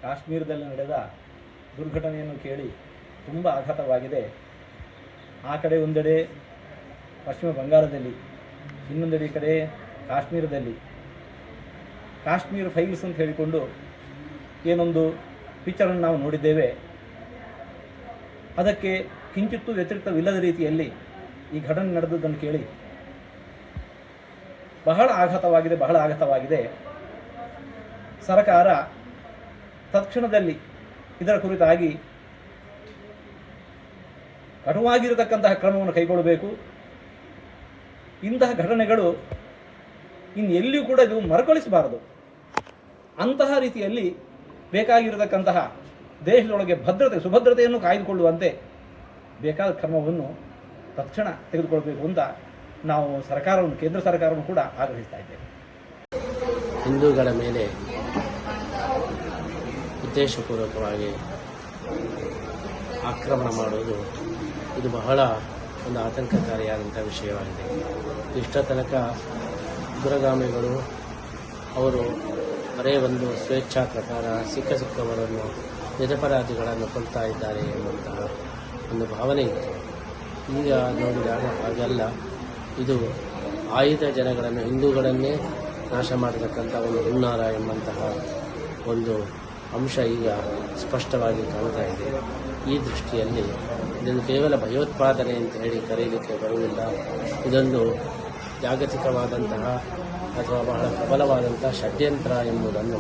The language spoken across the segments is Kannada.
ಕಾಶ್ಮೀರದಲ್ಲಿ ನಡೆದ ದುರ್ಘಟನೆಯನ್ನು ಕೇಳಿ ತುಂಬ ಆಘಾತವಾಗಿದೆ. ಆ ಕಡೆ ಒಂದೆಡೆ ಪಶ್ಚಿಮ ಬಂಗಾಳದಲ್ಲಿ, ಇನ್ನೊಂದೆಡೆ ಈ ಕಡೆ ಕಾಶ್ಮೀರದಲ್ಲಿ ಕಾಶ್ಮೀರ ಫೈಲ್ಸ್ ಅಂತ ಹೇಳಿಕೊಂಡು ಏನೊಂದು ಪಿಕ್ಚರನ್ನು ನಾವು ನೋಡಿದ್ದೇವೆ. ಅದಕ್ಕೆ ಕಿಂಚಿತ್ತೂ ವ್ಯತಿರಿಕ್ತವಿಲ್ಲದ ರೀತಿಯಲ್ಲಿ ಈ ಘಟನೆ ನಡೆದದ್ದನ್ನು ಕೇಳಿ ಬಹಳ ಆಘಾತವಾಗಿದೆ. ಸರ್ಕಾರ ತಕ್ಷಣದಲ್ಲಿ ಇದರ ಕುರಿತಾಗಿ ಕಟುವಾಗಿರತಕ್ಕಂತಹ ಕ್ರಮವನ್ನು ಕೈಗೊಳ್ಳಬೇಕು. ಇಂತಹ ಘಟನೆಗಳು ಎಲ್ಲಿಯೂ ಕೂಡ ಇದು ಮರುಕಳಿಸಬಾರದು. ಅಂತಹ ರೀತಿಯಲ್ಲಿ ಬೇಕಾಗಿರತಕ್ಕಂತಹ ದೇಶದೊಳಗೆ ಸುಭದ್ರತೆಯನ್ನು ಕಾಯ್ದುಕೊಳ್ಳುವಂತೆ ಬೇಕಾದ ಕ್ರಮವನ್ನು ತಕ್ಷಣ ತೆಗೆದುಕೊಳ್ಬೇಕು ಅಂತ ನಾವು ಕೇಂದ್ರ ಸರ್ಕಾರವನ್ನು ಕೂಡ ಆಗ್ರಹಿಸ್ತಾ ಇದ್ದೇವೆ. ಹಿಂದೂಗಳ ಮೇಲೆ ಉದ್ದೇಶಪೂರ್ವಕವಾಗಿ ಆಕ್ರಮಣ ಮಾಡುವುದು ಇದು ಬಹಳ ಒಂದು ಆತಂಕಕಾರಿಯಾದಂಥ ವಿಷಯವಾಗಿದೆ. ಇಷ್ಟ ತನಕ ಉಗ್ರಗಾಮಿಗಳು ಅವರು ಬರೇ ಒಂದು ಸ್ವೇಚ್ಛಾ ಪ್ರಕಾರ ಸಿಕ್ಕವರನ್ನು ನಿರಪರಾಧಿಗಳನ್ನು ಕೊಲ್ತಾ ಇದ್ದಾರೆ ಎನ್ನುವಂತಹ ಒಂದು ಭಾವನೆ ಇತ್ತು. ಈಗ ನೋಡಿದಾಗ ಹಾಗಲ್ಲ. ಇದು ಆಯುಧ ಜನಗಳನ್ನು, ಹಿಂದೂಗಳನ್ನೇ ನಾಶ ಮಾಡತಕ್ಕಂಥ ಒಂದು ಹುನ್ನಾರ ಎಂಬಂತಹ ಒಂದು ಅಂಶ ಈಗ ಸ್ಪಷ್ಟವಾಗಿ ಕಾಣ್ತಾ ಇದೆ. ಈ ದೃಷ್ಟಿಯಲ್ಲಿ ಇದನ್ನು ಕೇವಲ ಭಯೋತ್ಪಾದನೆ ಅಂತ ಹೇಳಿ ಕರೆಯಲಿಕ್ಕೆ ಬರುವುದಿಲ್ಲ. ಇದೊಂದು ಜಾಗತಿಕವಾದಂತಹ ಅಥವಾ ಬಹಳ ಪ್ರಬಲವಾದಂತಹ ಷಡ್ಯಂತ್ರ ಎಂಬುದನ್ನು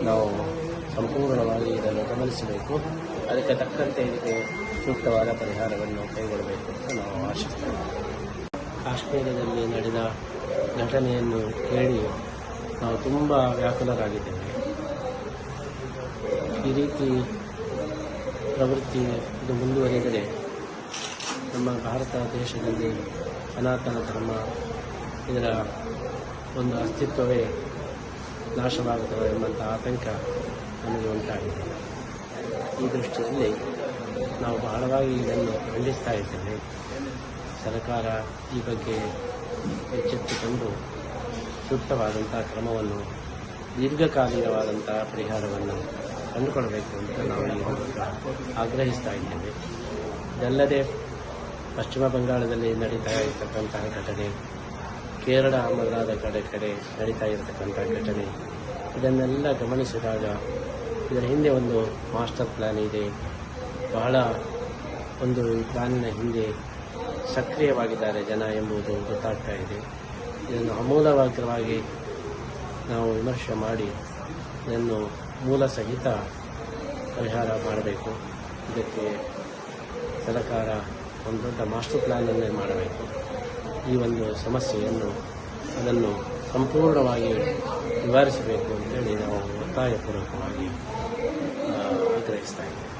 ನಾವು ಸಂಪೂರ್ಣವಾಗಿ ಇದನ್ನು ಗಮನಿಸಬೇಕು. ಅದಕ್ಕೆ ತಕ್ಕಂತೆ ಇದಕ್ಕೆ ಸೂಕ್ತವಾದ ಪರಿಹಾರವನ್ನು ಕೈಗೊಳ್ಳಬೇಕು ಅಂತ ನಾವು ಆಶಿಸ್ತೇವೆ. ಕಾಶ್ಮೀರದಲ್ಲಿ ನಡೆದ ಘಟನೆಯನ್ನು ಕೇಳಿ ನಾವು ತುಂಬ ವ್ಯಾಕುಲರಾಗಿದ್ದೇವೆ. ಈ ರೀತಿ ಪ್ರವೃತ್ತಿ ಇದು ಮುಂದುವರಿದರೆ ನಮ್ಮ ಭಾರತ ದೇಶದಲ್ಲಿ ಸನಾತನ ಧರ್ಮ ಇದರ ಒಂದು ಅಸ್ತಿತ್ವವೇ ನಾಶವಾಗುತ್ತದೆ ಎಂಬಂಥ ಆತಂಕ ನಮಗೆ ಉಂಟಾಗಿದೆ. ಈ ದೃಷ್ಟಿಯಲ್ಲಿ ನಾವು ಬಹಳವಾಗಿ ಇದನ್ನು ಖಂಡಿಸ್ತಾ ಇದ್ದೇವೆ. ಸರ್ಕಾರ ಈ ಬಗ್ಗೆ ಎಚ್ಚೆತ್ತುಕೊಂಡು ಸೂಕ್ತವಾದಂಥ ಕ್ರಮವನ್ನು, ದೀರ್ಘಕಾಲೀನವಾದಂಥ ಪರಿಹಾರವನ್ನು ಕಂಡುಕೊಳ್ಬೇಕು ಅಂತ ನಾವು ಈ ಮೂಲಕ ಆಗ್ರಹಿಸ್ತಾ ಇದ್ದೇವೆ. ಇದಲ್ಲದೆ ಪಶ್ಚಿಮ ಬಂಗಾಳದಲ್ಲಿ ನಡೀತಾ ಇರತಕ್ಕಂತಹ ಘಟನೆ, ಕೇರಳ ಮೊದಲಾದ ಕಡೆ ನಡೀತಾ ಇರತಕ್ಕಂಥ ಘಟನೆ, ಇದನ್ನೆಲ್ಲ ಗಮನಿಸಿದಾಗ ಇದರ ಹಿಂದೆ ಒಂದು ಮಾಸ್ಟರ್ ಪ್ಲ್ಯಾನ್ ಇದೆ. ಬಹಳ ಒಂದು ಪ್ಲಾನಿನ ಹಿಂದೆ ಸಕ್ರಿಯವಾಗಿದ್ದಾರೆ ಜನ ಎಂಬುದು ಗೊತ್ತಾಗ್ತಾ ಇದೆ. ಇದನ್ನು ಅಮೂಲವಾಗಿ ನಾವು ವಿಮರ್ಶೆ ಮಾಡಿ ಇದನ್ನು ಮೂಲ ಸಹಿತ ಪರಿಹಾರ ಮಾಡಬೇಕು. ಇದಕ್ಕೆ ಸರ್ಕಾರ ಒಂದು ದೊಡ್ಡ ಮಾಸ್ಟರ್ ಪ್ಲ್ಯಾನನ್ನೇ ಮಾಡಬೇಕು. ಈ ಒಂದು ಸಮಸ್ಯೆಯನ್ನು ಅದನ್ನು ಸಂಪೂರ್ಣವಾಗಿ ನಿವಾರಿಸಬೇಕು ಅಂತೇಳಿ ನಾವು ಒತ್ತಾಯಪೂರ್ವಕವಾಗಿ ಆಗ್ರಹಿಸ್ತಾ ಇದ್ದೇವೆ.